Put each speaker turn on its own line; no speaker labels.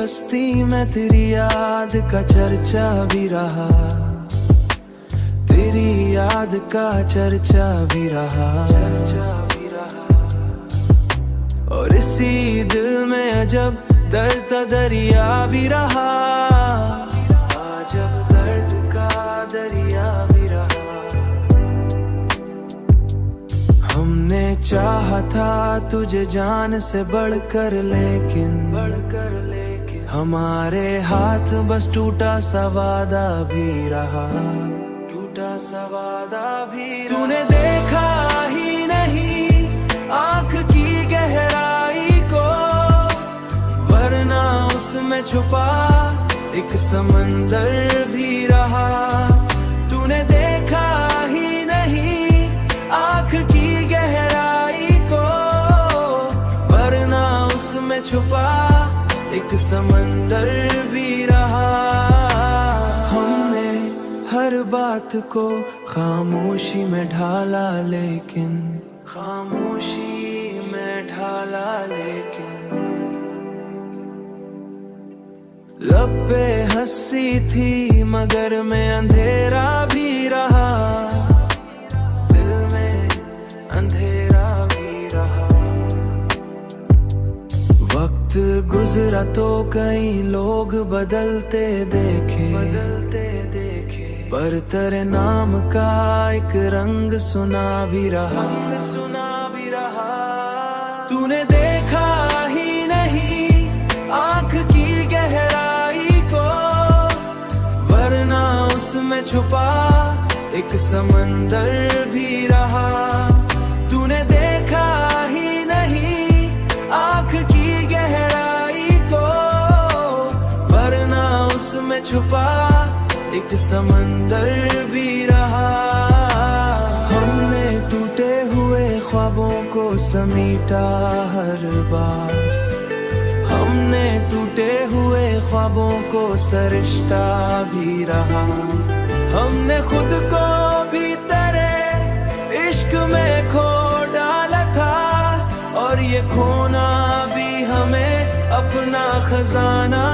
बस्ती में तेरी याद का चर्चा भी रहा, तेरी याद का चर्चा भी रहा। और इसी दिल में अजब दर्द दरिया भी रहा, अजब दर्द का दरिया भी रहा। हमने चाहा था तुझे जान से बढ़कर, लेकिन हमारे हाथ बस टूटा सा वादा भी रहा, टूटा सा वादा भी। तूने देखा ही नहीं आँख की गहराई को, वरना उसमें छुपा एक समंदर भी रहा। तूने देखा ही नहीं आँख की गहराई को, वरना उसमें छुपा एक समंदर भी रहा। हमने हर बात को खामोशी में ढाला, लेकिन खामोशी में ढाला, लेकिन लब पे हंसी थी मगर में अंधेरा भी रहा, दिल में अंधेरा भी रहा। वक्त गुजरा तो कई लोग बदलते देखे, पर तेरे नाम का एक रंग सुना भी रहा, सुना भी रहा। तूने देखा ही नहीं आँख की गहराई को, वरना उसमें छुपा एक समंदर भी रहा। तूने देखा ही नहीं आँख की गहराई को, वरना उसमें छुपा एक समंदर भी रहा। हमने टूटे हुए ख्वाबों को समीटा हर बार, हमने टूटे हुए ख्वाबों को सरिश्ता भी रहा। हमने खुद को भी तेरे इश्क में खो डाला था, और ये खोना भी हमें अपना खजाना